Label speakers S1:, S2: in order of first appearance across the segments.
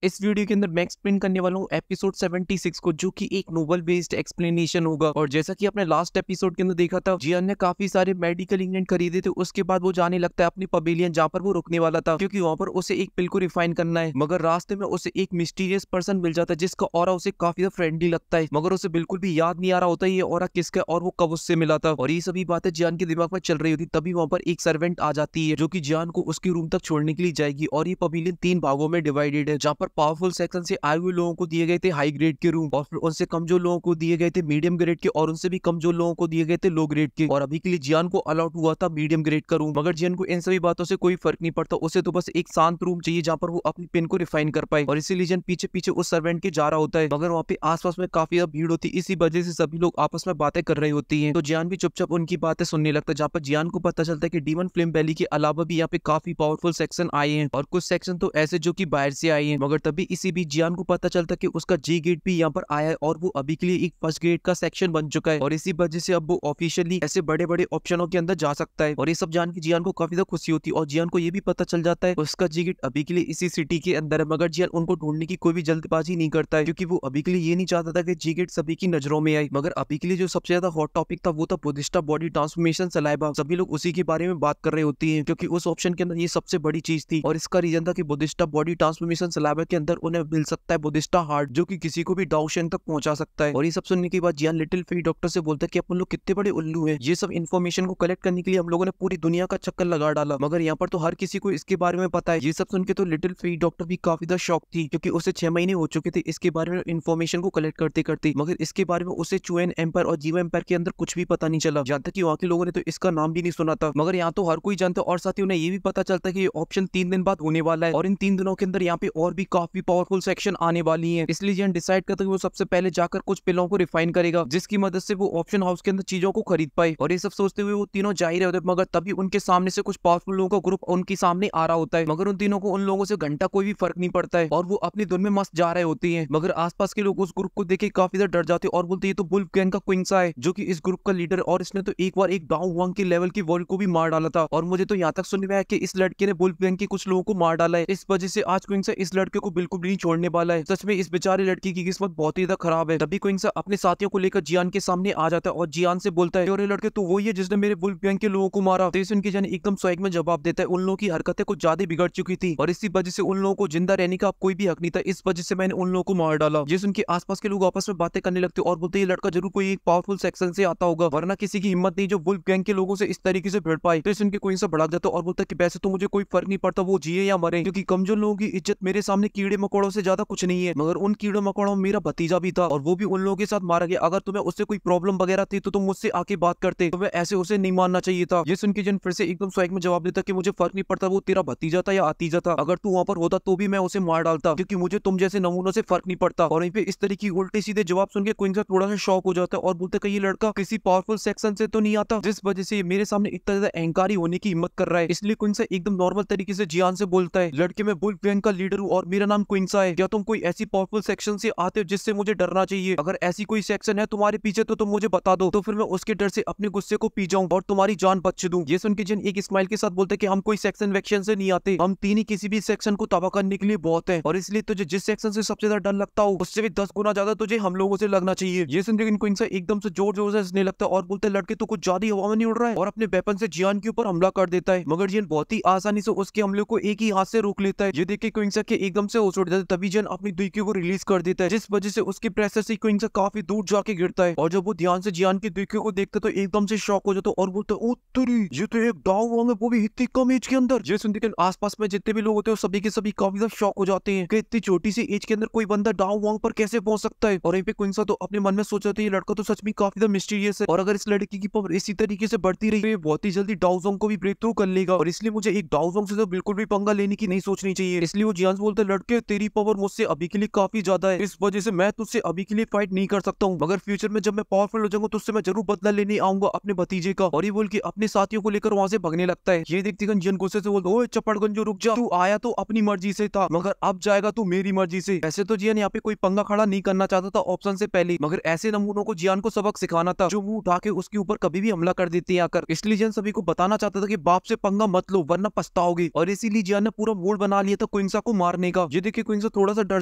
S1: इस वीडियो के अंदर मैं एक्सप्लेन करने वाला हूँ एपिसोड 76 को, जो कि एक नोवेल बेस्ड एक्सप्लेनेशन होगा। और जैसा कि आपने लास्ट एपिसोड के अंदर देखा था, जियान ने काफी सारे मेडिकल इंग्रेडिएंट खरीदे थे। उसके बाद वो जाने लगता है अपनी पवेलियन जहाँ पर वो रुकने वाला था, क्योंकि वहाँ पर उसे एक पिल को रिफाइन करना है। मगर रास्ते में उसे एक मिस्टीरियस पर्सन मिल जाता है जिसका ऑरा उसे काफी ज्यादा फ्रेंडली लगता है, मगर उसे बिल्कुल भी याद नहीं आ रहा होता ये ऑरा किसका और वो कब उससे मिला था। और ये सभी बातें जियान के दिमाग में चल रही होती, तभी वहाँ पर एक सर्वेंट आ जाती है जो कि जियान को उसके रूम तक छोड़ने के लिए जाएगी। और ये पवेलियन 3 भागों में डिवाइडेड है, जहाँ पर पावरफुल सेक्शन से आए हुए लोगों को दिए गए थे हाई ग्रेड के रूम, और फिर उनसे कमजोर लोगों को दिए गए थे मीडियम ग्रेड के, और उनसे भी कमजोर लोगों को दिए गए थे लो ग्रेड के। और अभी के लिए जियान को अलॉट हुआ था मीडियम ग्रेड का रूम, मगर जियान को इन सभी बातों से कोई फर्क नहीं पड़ता। उसे तो बस एक शांत रूम चाहिए जहाँ पर वो अपनी पेन को रिफाइन कर पाए। और इसीलिए जियान पीछे पीछे उस सर्वेंट के जा रहा होता है, मगर वहाँ पे आसपास में काफी ज्यादा भीड़ होती है। इसी वजह से सभी लोग आपस में बातें कर रहे होती हैं, तो जियान भी चुपचाप उनकी बातें सुनने लगता है। जहाँ पर जियान को पता चलता है कि डीमन फ्लेम वैली के अलावा भी यहाँ पे काफी पावरफुल सेक्शन आए हैं, और कुछ सेक्शन तो ऐसे जो कि बाहर से आए हैं। मगर तभी इसी बीच जियान को पता चलता है कि उसका जी गेट भी यहाँ पर आया है, और वो अभी के लिए एक फर्स्ट ग्रेड का सेक्शन बन चुका है। और इसी वजह से अब वो ऑफिशियली ऐसे बड़े बड़े ऑप्शनों के अंदर जा सकता है। और ये सब जान के जियान को काफी ज्यादा खुशी होती है, और जियान को ये भी पता चल जाता है उसका जी गेट अभी के लिए इसी सिटी के अंदर है। मगर जियान उनको ढूंढने की कोई भी जल्दबाजी नहीं करता है, क्योंकि वो अभी के लिए ये नहीं चाहता था कि जी गेट सभी की नजरों में आए। मगर अभी के लिए जो सबसे ज्यादा हॉट टॉपिक था वो था बुद्धिस्टा बॉडी ट्रांसफॉर्मेशन सलाइवा। सभी लोग उसी के बारे में बात कर रहे होती है, क्योंकि उस ऑप्शन के अंदर ये सबसे बड़ी चीज थी। और इसका रीजन था कि बुद्धिस्टा बॉडी ट्रांसफॉर्मेशन सलाइवा के अंदर उन्हें मिल सकता है बुद्धिस्टा हार्ट, जो कि किसी को भी डाउशन तक पहुंचा सकता है। और ये सब सुनने के बाद जियान लिटिल फेरी डॉक्टर से बोलता है कि अपन लोग कितने बड़े उल्लू हैं, ये सब इन्फॉर्मेशन को कलेक्ट करने के लिए हम लोगों ने पूरी दुनिया का चक्कर लगा डाला, मगर यहाँ पर तो हर किसी को इसके बारे में पता है। ये सब सुन के तो लिटिल फेरी डॉक्टर भी काफी ज्यादा शॉक थी, क्योंकि उसे 6 महीने हो चुके थे इसके बारे में इन्फॉर्मेशन को कलेक्ट करते करते, मगर इसके बारे में उसे चुएन एम्पायर और जीवा एम्पायर के अंदर कुछ भी पता नहीं चला। यहाँ तक कि वहाँ के लोगों ने तो इसका नाम भी नहीं सुना था, मगर यहाँ तो हर कोई जानता है। और साथ ही उन्हें ये भी पता चलता है कि ये ऑप्शन 3 दिन बाद होने वाला है, और इन 3 दिनों के अंदर यहाँ पे और भी काफी पावरफुल सेक्शन आने वाली है। इसलिए जियान डिसाइड करता है कि वो सबसे पहले जाकर कुछ पिलों को रिफाइन करेगा, जिसकी मदद से वो ऑप्शन हाउस के अंदर चीजों को खरीद पाए। और ये सब सोचते हुए वो तीनों जा ही रहे होते, मगर तभी उनके सामने से कुछ पावरफुल लोगों का ग्रुप उनके सामने आ रहा होता है। मगर उन तीनों को उन लोगों से घंटा कोई भी फर्क नहीं पड़ता है, और वो अपनी धुन में मस्त जा रहे होते हैं। मगर आसपास के लोग उस ग्रुप को देख के काफी ज्यादा डर जाते हैं, और बोलते ये तो वुल्फ गैंग का क्विंग्सा है, जो कि इस ग्रुप का लीडर, और इसने तो एक बार एक डाउ वांग के लेवल की वॉल को भी मार डाला था। और मुझे तो यहाँ तक सुनने में आया कि इस लड़के ने वुल्फ गैंग के कुछ लोगों को मार डाला है। इस वजह से आज क्विंग्सा इस लड़के को बिल्कुल भी नहीं छोड़ने वाला है। सच में इस बेचारे लड़की की किस्मत बहुत ही ज्यादा खराब है। तभी क्विंग्सा अपने साथियों को लेकर जियान के सामने आ जाता है, और जियान से बोलता है, अरे लड़के तू वही है जिसने मेरे वुल्फ गैंग के लोगों को मारा। तो सुन के जियान एकदम स्वैग में जवाब देता है, उन लोगों की हरकतें कुछ ज्यादा बिगड़ चुकी थी, और इसी वजह से उन लोगों को जिंदा रहने का कोई भी हक नहीं था। इस वजह से मैंने उन लोगों को मार डाला। जिस उनके आसपास के लोग आपस में बातें करने लगते और बोलते ये लड़का जरूर कोई एक पावरफुल सेक्शन से आता होगा, वरना किसी की हिम्मत नहीं जो वुल्फ गैंग के लोगों से इस तरीके से भिड़ पाए। तो इस उनके कोई सा भड़क जाता और बोलता कि वैसे तो मुझे कोई फर्क नहीं पड़ता वो जिए या मरे, क्योंकि कमजोर लोगों की इज्जत मेरे सामने कीड़े मकोड़ों से ज्यादा कुछ नहीं है। मगर उन कीड़े मकोड़ों में मेरा भतीजा भी था, और वो भी उन लोगों के साथ मारा गया। अगर तुम्हें उससे कोई प्रॉब्लम वगैरह थी तो तुम मुझसे आके बात करते, तुम्हें ऐसे उसे नहीं मानना चाहिए था। ये सुन के जिन फिर से एकदम स्वैग में जवाब देता कि मुझे फर्क नहीं पड़ता वो तेरा भतीजा था या आतीजा था, अगर तू वहां पर होता तो भी मैं उसे मार डालता, क्योंकि मुझे तुम जैसे नमूनों से फर्क नहीं पड़ता। और वहीं पे इस तरीके उल्टे सीधे जवाब सुन के क्विंग्सा थोड़ा सा शॉक हो जाता है, और बोलते कि ये लड़का किसी पावरफुल सेक्शन से तो नहीं आता जिस वजह से मेरे सामने इतना ज्यादा अहंकारी होने की हिम्मत कर रहा है। इसलिए क्विंग्सा एकदम नॉर्मल तरीके से जियान से बोलता है, लड़के मैं वुल्फ गैंग का लीडर हूँ और मेरा नाम क्विंग्सा है, क्या तुम कोई ऐसी पावरफुल सेक्शन से आते हो जिससे मुझे डरना चाहिए? अगर ऐसी कोई सेक्शन है तुम्हारे पीछे तो तुम मुझे बता दो, तो फिर मैं उसके डर से अपने गुस्से को पी जाऊं और तुम्हारी जान बच दूं। ये सुन के जिन एक स्माइल के साथ बोलते हैं कि हम कोई सेक्शन वेक्शन से नहीं आते, हम तीन ही किसी भी सेक्शन को तबाह करने के लिए बहुत है, और इसलिए तुझे जिस सेक्शन से सबसे ज्यादा डर लगता हो उससे भी 10 गुना ज्यादा तुझे हम लोगों से लगना चाहिए। ये सुन के क्विंग्सा एकदम से जोर जोर से हंसने लगता है और बोलते लड़के तो कुछ ज्यादा हवा में नहीं उड़ रहा है, और अपने वेपन से जियान के ऊपर हमला कर देता है। मगर जियान बहुत ही आसानी से उसके हमले को एक ही हाथ से रोक लेता है। ये देख के क्विंग्सा के एकदम से होश उड़ जाता है। तभी जियान अपनी दुई को रिलीज कर देता है, जिस वजह से उसके प्रेशर से क्विंग्सा काफी दूर जाके गिरता है। और जब वो ध्यान से जियान की दुई को देखता तो एकदम से शॉक हो जाता और बोलता ओ तेरी, ये तो एक डाउ वांग है, वो भी इतनी कम एज के अंदर। ये सुनते के आसपास में जितने भी लोग होते हैं सभी के सभी काफी ज्यादा शॉक हो जाते हैं कि इतनी छोटी सी एज के अंदर कोई बंदा डाउ वांग पर कैसे पहुंच सकता है। और यहीं पे क्विंग्सा तो अपने मन में सोच रहा था ये लड़का तो सच में काफी ज्यादा मिस्टीरियस है, और अगर इस लड़की की पावर इसी तरीके से बढ़ती रही तो ये बहुत ही जल्दी डाउ वांग को भी ब्रेक थ्रू कर लेगा, और इसलिए मुझे एक डाउ वांग से तो बिल्कुल भी पंगा लेने की नहीं सोचनी चाहिए। इसलिए वो जियान से बोलते लड़के तेरी पावर मुझसे अभी के लिए काफी ज्यादा है, इस वजह से मैं तुझसे अभी के लिए फाइट नहीं कर सकता हूँ, मगर फ्यूचर में जब मैं पावरफुल हो जाऊंगा तो उससे मैं जरूर बदला लेने आऊंगा अपने भतीजे का। और ये बोल के अपने साथियों को लेकर वहां से भगने लगता है। ये देखते जियान गुस्से से बोलता ओए चपड़गंजो रुक जा, तू आया तो अपनी मर्जी से था मगर अब जाएगा तू मेरी मर्जी से। ऐसे तो जियान यहाँ पे कोई पंगा खड़ा नहीं करना चाहता था ऑप्शन से पहले, मगर ऐसे नमूनों को जियान को सबक सिखाना था जो मुंह उठा के उसके ऊपर कभी भी हमला कर देते हैं आकर। इसलिए जियान सभी को बताना चाहता था कि बाप से पंगा मत लो वरना पछताओगे, और इसीलिए जियान ने पूरा मूड बना लिया था क्विंग्सा को मारने का। ये देखिए क्विंग थोड़ा सा डर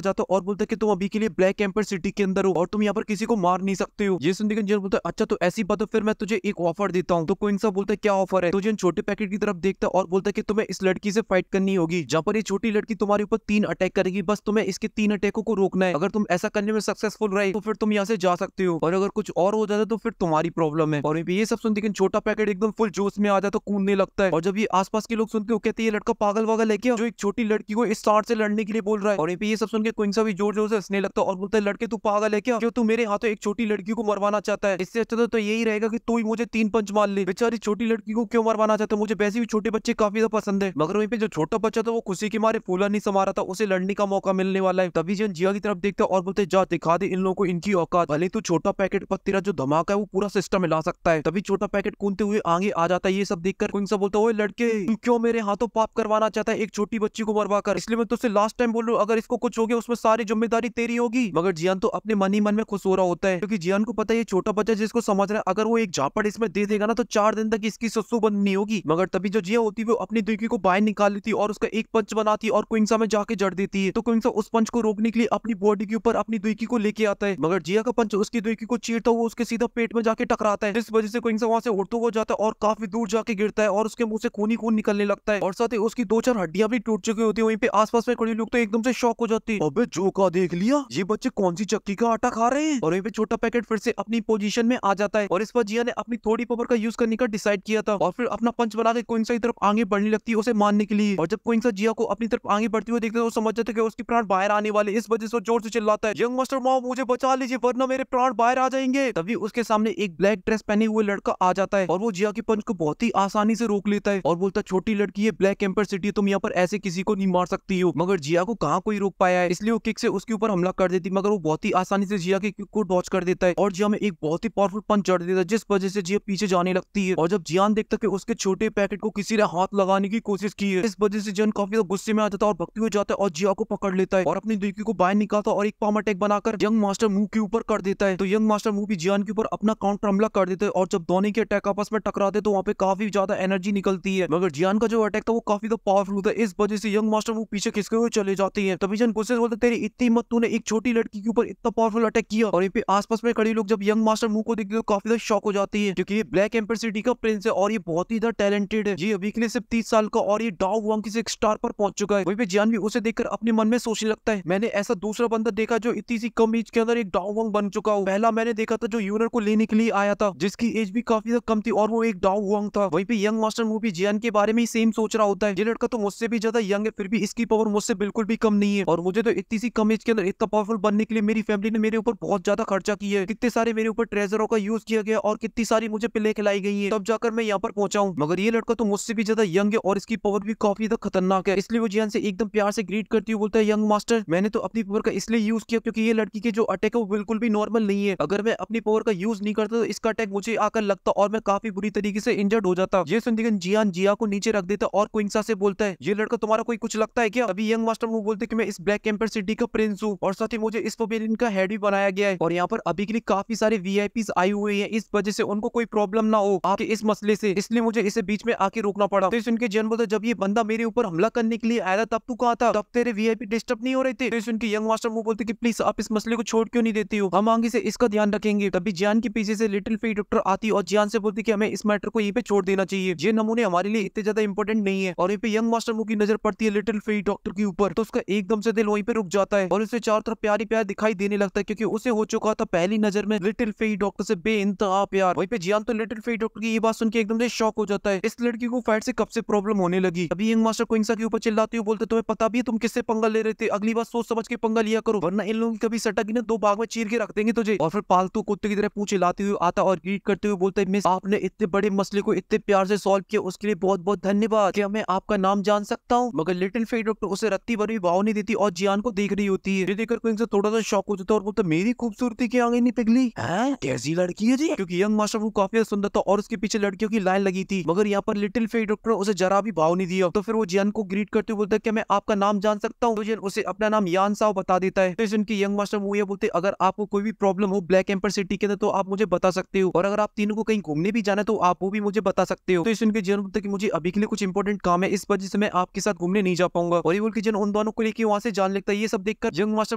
S1: जाता और बोलता है कि तुम अभी के लिए ब्लैक एम्पर सिटी के अंदर हो और तुम यहाँ पर किसी को मार नहीं सकते हो। ये सुनते ही जियन बोलता है अच्छा तो ऐसी बात है, फिर मैं तुझे एक ऑफर देता हूँ। तो क्विंग बोलता है क्या ऑफर है। तो जियन छोटे पैकेट की तरफ देखता है और बोलता है कि तुम्हें इस लड़की से फाइट करनी होगी, जहाँ पर ये छोटी लड़की तुम्हारे ऊपर 3 अटैक करेगी, बस तुम्हें इसके 3 अटैकों को रोकना है। अगर तुम ऐसा करने में सक्सेसफुल रहे तो फिर तुम यहाँ से जा सकते हो, और अगर कुछ और हो जाता तो फिर तुम्हारी प्रॉब्लम है। और ये सब सुनते छोटा पैकेट एकदम फुल जोश में आ जाता, कूदने लगता है। और जब ये आसपास के लोग सुनते हो कहते हैं ये लड़का पागल वागल है क्या, जो एक छोटी लड़की को इस स्टार से लड़ने के लिए बोल रहा है। और ये सब सुन के क्विंग भी जोर जोर से हंसने लगता है और बोलता है लड़के तू पागल है क्या, क्यों तू मेरे हाथों एक छोटी लड़की को मरवाना चाहता है। इससे अच्छा तो यही रहेगा कि तू ही मुझे 3 पंच मार ले। बेचारी छोटी लड़की को क्यों मरवाना चाहता है, मुझे वैसे भी छोटे बच्चे काफी ज्यादा पसंद है। मगर वहीं पे जो छोटा बच्चा था वो खुशी के मारे फूला नहीं समा रहा था, उसे लड़ने का मौका मिलने वाला है। तभी जन जिया की तरफ देखता और बोलते जा दिखा दे इन लोगों को इनकी औकात, भले तू छोटा पैकेट पर तेरा जो धमाका है वो पूरा सिस्टम हिला सकता है। तभी छोटा पैकेट कूदते हुए आगे आ जाता है। ये सब देखकर क्विंग बोलता है लड़के तू क्यों मेरे हाथों पाप करवाना चाहता है एक छोटी बच्ची को मरवा कर, इसलिए मैं तुझसे लास्ट टाइम बोल रहा हूँ अगर इसको कुछ हो गया उसमें सारी जिम्मेदारी तेरी होगी। मगर जियान तो अपने मन ही मन में खुश हो रहा होता है, क्योंकि जियान को पता है ये छोटा बच्चा जिसको समझ रहा है अगर वो एक झापड़ इसमें दे देगा ना तो 4 दिन तक इसकी सस्सू बंद नहीं होगी। मगर तभी जो जिया होती है वो अपनी दुर्गी को बाहर निकाल लेती है और उसका एक पंच बनाती है और क्विंग में जाके जड़ देती है। तो क्विंग उस पंच को रोकने के लिए अपनी बॉडी के ऊपर अपनी दुर्गी को लेके आता है, मगर जिया का पंच उसकी दुर्गी को चीरता हुआ उसके सीधा पेट में जाके टकराता है, जिस वजह से क्विंग वहां से उड़ता हुआ जाता है और काफी दूर जाके गिरता है और उसके मुंह से खून ही खून निकलने लगता है और साथ ही उसकी 2-4 हड्डियां भी टूट चुकी होती है। वहीं पे आसपास में खड़े लोग तो एकदम से शॉक हो जाते हैं, अबे जो का देख लिया ये बच्चे कौन सी चक्की का आटा खा रहे हैं। और वहीं पे छोटा पैकेट फिर से अपनी पोजीशन में आ जाता है और इस पर जिया ने अपनी थोड़ी पावर का यूज करने का डिसाइड किया था और फिर अपना पंच बना के क्विंग की तरफ आगे बढ़ने लगती है उसे मारने के लिए। और जब क्विंग जिया को अपनी तरफ आगे बढ़ती हुई देखते हैं तो समझ जाते कि उसके प्राण बाहर आने वाले, इस वजह से जोर से चिल्लाता है यंग मास्टर माओ मुझे बचा लीजिए वरना मेरे प्राण बाहर आ जाएंगे। तभी उसके सामने एक ब्लैक ड्रेस पहने हुए लड़का आ जाता है और वो जिया के पंच को बहुत ही आसानी से रोक लेता है और बोलता है छोटी लड़की ये ब्लैक एम्पर सिटी, तुम यहाँ पर ऐसे किसी को नहीं मार सकती हो। मगर जिया को कहाँ कोई रोक पाया है, इसलिए वो किक से उसके ऊपर हमला कर देती, मगर वो बहुत ही आसानी से जिया के किक को डॉच कर देता है और जिया में एक बहुत ही पावरफुल पंच जड़ देता है, जिस वजह से जिया पीछे जाने लगती है। और जब जियान देखता है कि उसके छोटे पैकेट को किसी ने हाथ लगाने की कोशिश की है, इस वजह से जियान काफी गुस्से में आ जाता है और भगते हुए जाता है और जिया को पकड़ लेता है और अपनी दुर्गी को बाहर निकालता है और एक पाम अटैक बनाकर यंग मास्टर मुंह के ऊपर कर देता है। तो यंग मास्टर मुंह भी जियान के ऊपर अपना काउंटर हमला कर देता है और जब दोनों के अटैक आपस में टकराते तो वहाँ पे काफी ज्यादा एनर्जी निकलती है, मगर जियान का जो अटैक था वो काफी पावरफुल था, इस वजह से यंग मास्टर मुंह पीछे खिसके हुए चले जाते हैं। तभी जियान गुस्से से बोलते तेरी इतनी हिम्मत, तूने एक छोटी लड़की के ऊपर इतना पावरफुल अटैक किया। और ये पे आसपास में खड़े लोग जब यंग मास्टर मुंह को देखते तो काफी ज्यादा शॉक हो जाती है, क्योंकि ये ब्लैक एम्पर सिटी का प्रिंस है और ये बहुत ही ज्यादा टैलेंटेड है। ये अभी के लिए सिर्फ 30 साल का और ये डाउ वांग की 6 स्टार पर पहुंच चुका है। वहीं पे जियान भी उसे देखकर अपने मन में सोचने लगता है मैंने ऐसा दूसरा बंदा देखा जो इतनी सी कम एज के अंदर एक डाउ वांग बन चुका हो। पहला मैंने देखा था जो यूनर को लेने के लिए आया था, जिसकी एज भी काफी ज्यादा कम थी और वो एक डाउ वांग था। वहीं पे यंग मास्टर मुंह भी जियान के बारे में ही सेम सोच रहा होता है, ये लड़का तो मुझसे भी ज्यादा यंग है फिर भी इसकी पावर मुझसे बिल्कुल भी कम नहीं है और मुझे तो इतनी सी कम एज के अंदर इतना पावरफुल बनने के लिए मेरी फैमिली ने मेरे ऊपर बहुत ज्यादा खर्चा किया है, कितने सारे मेरे ऊपर ट्रेजरों का यूज किया गया और कितनी सारी मुझे पिले खिलाई गई है, तब जाकर मैं यहाँ पर पहुंचा हूँ। मगर ये लड़का तो मुझसे भी ज्यादा यंग है और इसकी पावर भी काफी ज्यादा खतरनाक है, इसलिए वो जियान से एकदम प्यार से ग्रीट करती हुई बोलता है यंग मास्टर मैंने तो अपनी पावर का इसलिए यूज किया क्योंकि ये लड़की के जो अटैक है वो बिल्कुल भी नॉर्मल नहीं है। अगर मैं अपनी पावर का यूज नहीं करता तो इसका अटैक मुझे आकर लगता और मैं काफी बुरी तरीके से इंजर्ड हो जाता। ये सुनते जियान जिया को नीचे रख देता और क्विंसा से बोलता है ये लड़का तुम्हारा कोई कुछ लगता है क्या। अभी यंग मास्टर मुंह बोलते कि मैं इस ब्लैक एम्पर सिटी का प्रिंस हूँ और साथ ही मुझे इस पवेलियन का हेड भी बनाया गया है और यहाँ पर अभी के लिए काफी सारे वीआईपीज आए हुए हैं, इस वजह से उनको कोई प्रॉब्लम ना हो आपके इस मसले से, इसलिए मुझे इसे बीच में आके रोकना पड़ा। तो सुन के जियान बोलता जब ये बंदा मेरे ऊपर हमला करने के लिए आया था तब तू कहाँ था, तब तेरे वीआईपी डिस्टर्ब नहीं हो रहे थे। तो सुन के यंग मास्टर मुंह बोलते कि प्लीज आप इस मसले को छोड़ क्यों नहीं देती हो, हम आगे से इसका ध्यान रखेंगे। तभी जियान के पीछे से लिटिल फेई डॉक्टर आती और जियान से बोलती कि हमें इस मैटर को यहीं पे छोड़ देना चाहिए, ये नमूने हमारे लिए इतने ज्यादा इंपॉर्टेंट नहीं है। और यहाँ पे यंग मास्टर मुंह की नजर पड़ती है लिटिल फेई डॉक्टर के ऊपर, तो उसका एकदम से दिल वहीं पे रुक जाता है और उसे चारों तरफ प्यारी प्यार दिखाई देने लगता है, क्योंकि उसे हो चुका था पहली नजर में लिटिल फेई डॉक्टर से बेइंतहा प्यार। वहीं पे जियान तो लिटिल फेई डॉक्टर की ये बात सुन के एकदम से शॉक हो जाता है, इस लड़की को फाइट से कब से प्रॉब्लम होने लगी। अभी यंग मास्टर क्विंसा के ऊपर चिल्लाती हुई बोलते तुम्हें पता भी है तुम किससे पंगा ले रहे थे, अगली बार सोच समझ के पंगा लिया करो वरना इन लोगों की कभी सटक ना 2 भाग में चीर के रख देंगे तुझे। और फिर पालतू कुत्ते की तरह पूंछ हिलाते हुए आता और ग्रीट करते हुए बोलता है मिस आपने इतने बड़े मसले को इतने प्यार से सॉल्व किया उसके लिए बहुत बहुत धन्यवाद, क्या मैं आपका नाम जान सकता हूँ। मगर लिटिल फेई डॉक्टर उसे रत्ती भर भी भाव नहीं देती और जियान को देख रही होती है। ये देखकर क्विंसा थोड़ा सा शॉक हो जाता है और बोलता मेरी खूबसूरती की आगे नहीं पिघली है, कैसी लड़की है जी, क्योंकि यंग मास्टर वो काफी सुंदर था और उसके पीछे लड़कियों की लाइन लगी थी, मगर यहाँ पर लिटिल फेई डॉक्टर उसे जरा भी भाव नहीं दिया। तो फिर वो जियान को ग्रीट करते हुए बोलता है कि मैं आपका नाम जान सकता हूँ। तो जियान उसे अपना नाम यान साओ बता देता है। तो इनकी यंग मास्टर वो ये बोलते अगर आपको कोई भी प्रॉब्लम हो ब्लैक एम्पर सिटी के अंदर तो आप मुझे बता सकते हो और अगर आप तीनों को कहीं घूमने भी जाना है तो आप वो भी मुझे बता सकते हो। तो इनके जियान बोलते कि मुझे अभी के लिए कुछ इंपॉर्टेंट काम है, इस वजह से मैं आपके साथ घूमने नहीं जा पाऊंगा। और ये बोल के जियान उन दोनों को लेके वहाँ से जाने लगता है। ये सब देखकर यंग मास्टर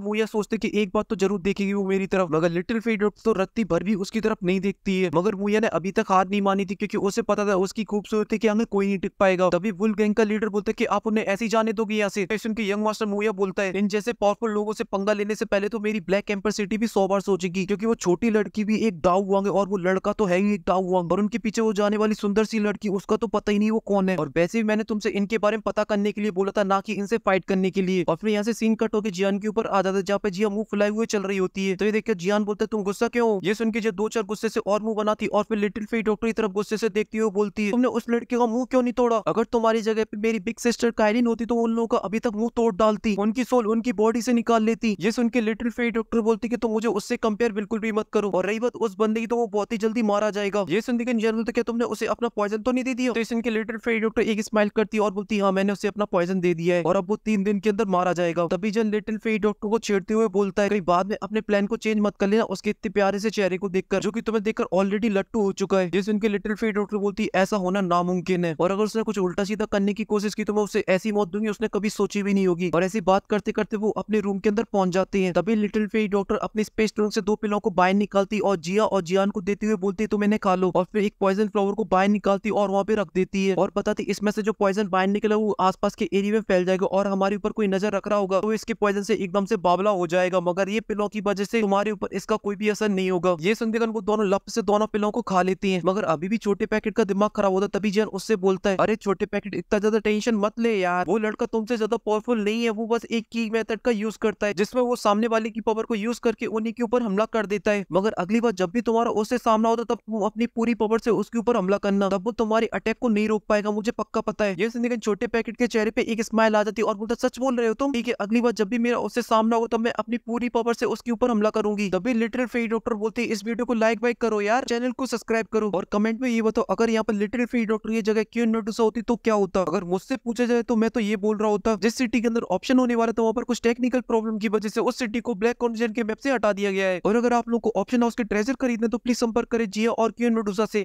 S1: मुया सोचते कि एक बात तो जरूर देखेगी वो मेरी तरफ, मगर लिटिल फेट डॉक्टर तो रत्ती भर भी उसकी तरफ नहीं देखती है। मगर मुया ने अभी तक हार नहीं मानी थी क्योंकि उसे पता था उसकी खूबसूरती के आगे कोई नहीं टिक पाएगा। तभी वुल्फ गैंग का लीडर बोलता है कि आप उन्हें ऐसे ही जाने दोगे यहाँ से। सुन के यंग मास्टर मुया बोलता है इन जैसे पावरफुल लोगों से पंगा लेने से पहले तो मेरी ब्लैक एम्पर सिटी भी 100 बार सोचेगी, क्योंकि वो छोटी लड़की भी एक डाउ वांग है और वो लड़का तो है ही एक डाउ वांग, और उनके पीछे वो जाने वाली सुंदर सी लड़की उसका तो पता ही नहीं वो कौन है। और वैसे भी मैंने तुमसे इनके बारे में पता करने के लिए बोला था, ना कि इनसे फाइट करने के लिए। और फिर यहाँ से सीन कट होकर जियान के ऊपर आ जाता है जहाँ पे जिया मुंह फुलाए हुए चल रही होती है। तो ये देखकर जियान बोलता है तुम गुस्सा क्यों हो? ये सुन के जो 2-4 गुस्से से और मुंह बनाती और फिर लिटिल फेट डॉक्टर की तरफ गुस्से से देखती हुई बोलती है तुमने उस लड़के का मुंह क्यों नहीं तोड़ा? अगर तुम्हारी जगह पे मेरी बिग सिस्टर कायलिन होती तो उन लोगों का अभी तक मुंह तोड़ डालती, उनकी सोल उनकी बॉडी से निकाल लेती। ये सुन के लिटिल फेट डॉक्टर बोलती कि तुम मुझे उससे कंपेयर बिल्कुल भी मत करो, और रही बात उस बंदे की तो वो बहुत ही जल्दी मारा जाएगा। ये सुनते के जियान बोलता क्या तुमने उसे अपना पॉइजन तो नहीं दे दिया? तो इस इनके लिटिल फेट डॉक्टर एक स्माइल करती है और बोलती हाँ मैंने उसे अपना पॉइजन दे दिया है और अब वो 3 दिन के अंदर मारा जाएगा। तभी जब लिटिल फेट डॉक्टर को छेड़ते हुए बोलता है कहीं बाद में अपने प्लान को चेंज मत कर लेना उसके इतने प्यारे से चेहरे को देखकर, जो कि तुम्हें देखकर ऑलरेडी लट्टू हो चुका है। जिस उनके लिटिल फेट डॉक्टर बोलती है ऐसा होना नामुमकिन है, और अगर उसने कुछ उल्टा सीधा करने की कोशिश की तो मैं उसे ऐसी मौत दूंगी उसने कभी सोची भी नहीं होगी। और ऐसी बात करते करते वो अपने रूम के अंदर पहुंच जाते हैं। तभी लिटिल फेट डॉक्टर अपने स्पेस ट्रंक से 2 पिलों को बाहर निकालती और जिया और जियान को देते हुए बोलती तुम इन्हें खा लो, और फिर एक पॉइजन फ्लावर को बाहर निकालती और वहां पे रख देती है और बताती इसमें से जो पॉइजन बाहर निकला वो आसपास के एरिया में फैल जाएगा और हमारे ऊपर कोई नजर रख रहा होगा तो इसके पॉइजन से एकदम से बावला हो जाएगा, मगर ये पिलों की वजह से तुम्हारे ऊपर इसका कोई भी असर नहीं होगा। ये सुनते वो दोनों लप से दोनों पिलों को खा लेती हैं, मगर अभी भी छोटे पैकेट का दिमाग खराब होता। तभी जियान उससे बोलता है अरे छोटे पैकेट इतना ज्यादा टेंशन मत ले यार, वो लड़का तुमसे ज्यादा पावरफुल नहीं है, वो बस एक की मेथड का यूज करता है जिसमें वो सामने वाले की पावर को यूज करके उन्हीं के ऊपर हमला कर देता है, मगर अगली बार जब भी तुम्हारा उससे सामना होता तब तुम अपनी पूरी पावर से उसके ऊपर हमला करना, तब वो तुम्हारी अटैक को नहीं रोक पाएगा, मुझे पक्का पता है। ये सुनने छोटे पैकेट के चेहरे पे एक स्माइल आ जाती है और बोलता सच बोल रहे हो तुम? ठीक है अगली बार जब भी मेरा उससे सामना होगा तब मैं अपनी पूरी पावर से उसके ऊपर हमला करूंगी। तभी लिटिल फेट डॉक्टर बोलते इस वीडियो को लाइक वाइक करो यार, चैनल को सब्सक्राइब करो और कमेंट में ये बताओ अगर यहाँ पर लिटिल फेट डॉक्टर की जगह क्यों मेडुसा होती तो क्या होता। अगर मुझसे पूछा जाए तो मैं तो ये बोल रहा होता जिस सिटी के अंदर ऑप्शन होने वाला था वहाँ पर कुछ टेक्निकल प्रॉब्लम की वजह से उस सिटी को ब्लैक कॉन्टिनेंट के मैप से हटा दिया गया है। और अगर आप लोग को ऑप्शन हाउस के ट्रेजर खरीदने तो प्लीज संपर्क करें जिया और क्यों मेडुसा से।